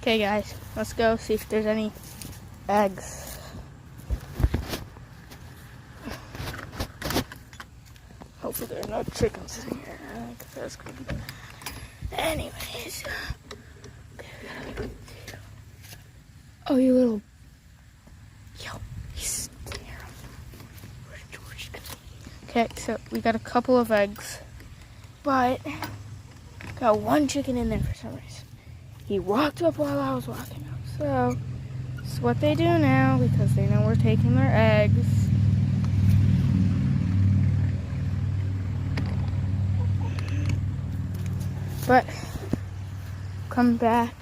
Okay, guys, let's go see if there's any eggs. Hopefully there are no chickens in here. That's gonna be bad. Anyways. Okay, oh, you little... Yo, he's there. Where's George? Okay, so we got a couple of eggs. But got one chicken in there for some reason. He walked up while I was walking up. So it's what they do now because they know we're taking their eggs. But come back